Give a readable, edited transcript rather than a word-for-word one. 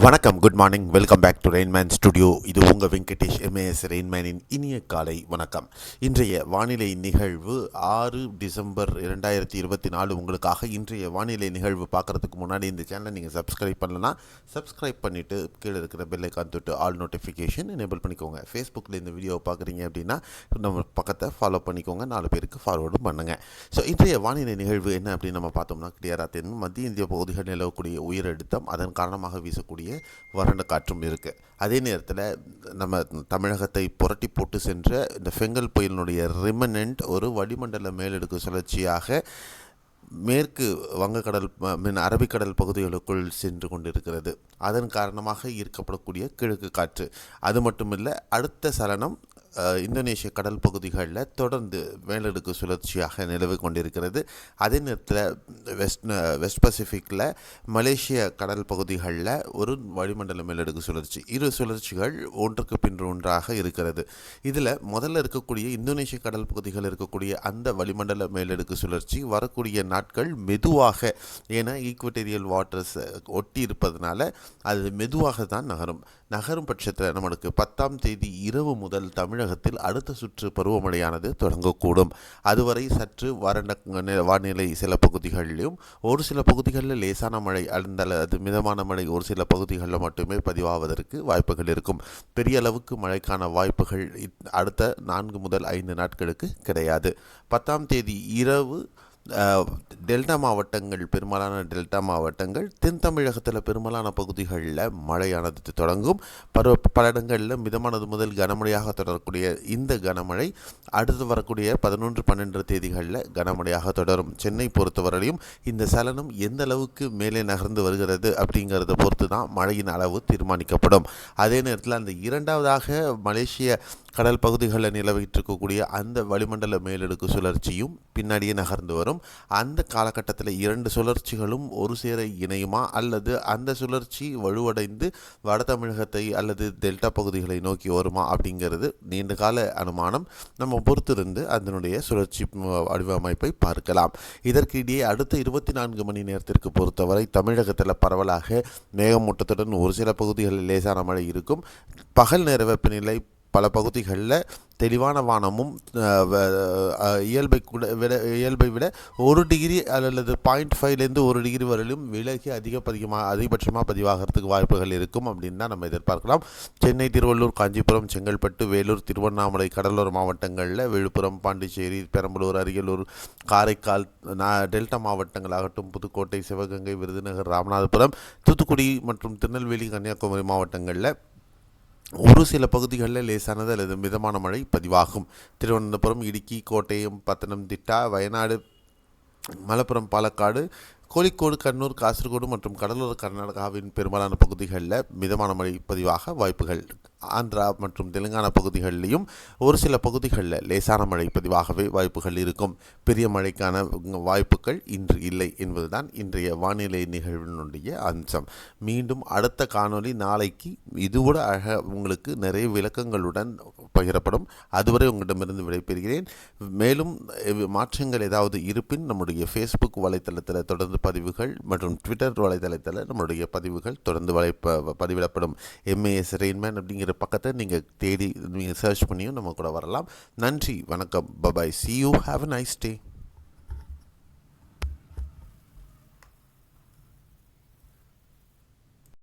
வணக்கம், good morning, welcome back to Rainman studio. இது உங்கள் வெங்கடேஷ் எம்ஏஎஸ் ரெயின்மேனின் இனிய காலை வணக்கம். இன்றைய வானிலை நிகழ்வு 6 டிசம்பர் 2024 உங்களுக்காக. இன்றைய வானிலை நிகழ்வு பார்க்குறதுக்கு முன்னாடி இந்த சேனலை நீங்கள் சப்ஸ்கிரைப் பண்ணலன்னா சப்ஸ்கிரைப் பண்ணிவிட்டு கீழே இருக்கிற பெல் ஐக்கான் தொட்டு ஆல் நோட்டிஃபிகேஷன் எனேபிள் பண்ணிக்கோங்க. ஃபேஸ்புக்கில் இந்த வீடியோவை பார்க்குறீங்க அப்படின்னா நம்ம பக்கத்தை ஃபாலோ பண்ணிக்கோங்க, 4 பேருக்கு ஃபார்வர்டும் பண்ணுங்கள். ஸோ இன்றைய வானிலை நிகழ்வு என்ன அப்படின்னு நம்ம பார்த்தோம்னா, கிளியராக தெரியும். மத்திய இந்திய பகுதிகள் நிலவக்கூடிய உயரழுத்தம், அதன் காரணமாக வீசக்கூடிய வறண்ட காற்றும் இருக்குது. அதே நேரத்தில் நம்ம தமிழகத்தை புரட்டி போட்டு சென்ற இந்த ஃபெங்கல் புயலினுடைய ரிமனண்ட் ஒரு வளிமண்டல மேலடுக்கு சுழற்சியாக மேற்கு வங்கக்கடல் அரபிக்கடல் பகுதிகளுக்குள் சென்று கொண்டிருக்கிறது. அதன் காரணமாக ஈர்க்கப்படக்கூடிய கிழக்கு காற்று. அது மட்டுமில்லை, அடுத்த சலனம் இந்தோனேஷிய கடல் பகுதிகளில் தொடர்ந்து மேலடுக்கு சுழற்சியாக நிலவு கொண்டிருக்கிறது. அதே நேரத்தில் வெஸ்ட் பசிபிக்கில் மலேசிய கடல் பகுதிகளில் ஒரு வளிமண்டல மேலடுக்கு சுழற்சி. இரு சுழற்சிகள் ஒன்றுக்கு பின் ஒன்றாக இருக்கிறது. இதில் முதல்ல இருக்கக்கூடிய இந்தோனேஷிய கடல் பகுதிகள் இருக்கக்கூடிய அந்த வளிமண்டல மேலடுக்கு சுழற்சி வரக்கூடிய நாட்கள் மெதுவாக, ஏன்னா ஈக்குவட்டோரியல் வாட்டர்ஸ் ஒட்டி இருப்பதனால அது மெதுவாக தான் நகரும் பட்சத்தில் நம்மளுக்கு 10ஆம் தேதி இரவு முதல் தமிழகத்தில் அடுத்த சுற்று பருவமழையானது தொடங்கக்கூடும். அதுவரை சற்று வறண்ட வானிலை சில பகுதிகளிலும், ஒரு சில பகுதிகளில் லேசான மழை அல்லது மிதமான மழை ஒரு சில பகுதிகளில் மட்டுமே பதிவாவதற்கு வாய்ப்புகள் இருக்கும். பெரிய அளவுக்கு மழைக்கான வாய்ப்புகள் அடுத்த 4 முதல் 5 நாட்களுக்கு கிடையாது. 10ஆம் தேதி இரவு டெல்டா மாவட்டங்கள், பெரும்பாலான டெல்டா மாவட்டங்கள், தென் தமிழகத்தில் பெரும்பாலான பகுதிகளில் மழையானது தொடங்கும். பல இடங்களில் மிதமானது முதல் கனமழையாக தொடரக்கூடிய இந்த கனமழை அடுத்து வரக்கூடிய 11-12 தேதிகளில் கனமழையாக தொடரும். சென்னை பொறுத்தவரையிலும் இந்த சலனம் எந்த அளவுக்கு மேலே நகர்ந்து வருகிறது அப்படிங்கிறத பொறுத்து தான் மழையின் அளவு தீர்மானிக்கப்படும். அதே நேரத்தில் அந்த இரண்டாவதாக மலேசிய கடல் பகுதிகளில் நிலவிட்டிருக்கக்கூடிய அந்த வளிமண்டல மேலடுக்கு சுழற்சியும் பின்னாடியே நகர்ந்து வரும். அந்த காலகட்டத்தில் 2 சுழற்சிகளும் ஒரு சேர இணையுமா அல்லது அந்த சுழற்சி வலுவடைந்து வட தமிழகத்தை அல்லது டெல்டா பகுதிகளை நோக்கி வருமா அப்படிங்கிறது நீண்டகால அனுமானம். நம்ம பொறுத்திருந்து அதனுடைய சுழற்சி வடிவமைப்பை பார்க்கலாம். இதற்கிடையே அடுத்த 24 மணி நேரத்திற்கு பொறுத்தவரை தமிழகத்தில் பரவலாக மேகமூட்டத்துடன் ஒரு சில பகுதிகளில் லேசான மழை இருக்கும். பகல் நேர வெப்பநிலை பல பகுதிகளில் தெளிவான வானமும் இயல்பை விட 1 டிகிரி அல்லது 0.5லேருந்து 1 டிகிரி வரையிலும் விலகி அதிகபட்சமாக பதிவாகிறதுக்கு வாய்ப்புகள் இருக்கும் அப்படின்னு தான் நம்ம எதிர்பார்க்கலாம். சென்னை, திருவள்ளூர், காஞ்சிபுரம், செங்கல்பட்டு, வேலூர், திருவண்ணாமலை, கடலோர மாவட்டங்களில், விழுப்புரம், பாண்டிச்சேரி, பெரம்பலூர், அரியலூர், காரைக்கால், டெல்டா மாவட்டங்களாகட்டும், புதுக்கோட்டை, சிவகங்கை, விருதுநகர், ராமநாதபுரம், தூத்துக்குடி மற்றும் திருநெல்வேலி, கன்னியாகுமரி மாவட்டங்களில் ஒரு சில பகுதிகளில் லேசானது அல்லது மிதமான மழை பதிவாகும். திருவனந்தபுரம், இடுக்கி, கோட்டயம், பத்தனம்திட்டா, வயநாடு, மலப்புரம், பாலக்காடு, கோழிக்கோடு, கண்ணூர், காசர்கோடு மற்றும் கடலோர கர்நாடகாவின் பெரும்பாலான பகுதிகளில் மிதமான மழை பதிவாக வாய்ப்புகள். ஆந்திரா மற்றும் தெலுங்கானா பகுதிகளிலையும் ஒரு சில பகுதிகளில் லேசான மழை பதிவாகவே வாய்ப்புகள் இருக்கும். பெரிய மழைக்கான வாய்ப்புகள் இன்று இல்லை என்பதுதான் இன்றைய வானிலை நிகழ்வினுடைய அம்சம். மீண்டும் அடுத்த காணொளி நாளைக்கு இதோட உங்களுக்கு நிறைய விளக்கங்களுடன் பகிரப்படும். அதுவரை உங்களிடமிருந்து விடைபெறுகிறேன். மேலும் மாற்றங்கள் ஏதாவது இருப்பின் நம்முடைய ஃபேஸ்புக் வலைத்தளத்தில் தொடர்ந்து பதிவுகள் மற்றும் ட்விட்டர் வலைத்தளத்தில் நம்முடைய பதிவுகள் தொடர்ந்து பதிவிடப்படும். எம்ஏஎஸ் ரெயின்மேன் அப்படிங்கிற பக்கத்தை நீங்கள் தேடி நீங்கள் சர்ச் பண்ணியும் நம்ம கூட வரலாம். நன்றி, வணக்கம், bye bye, see you, have a nice day.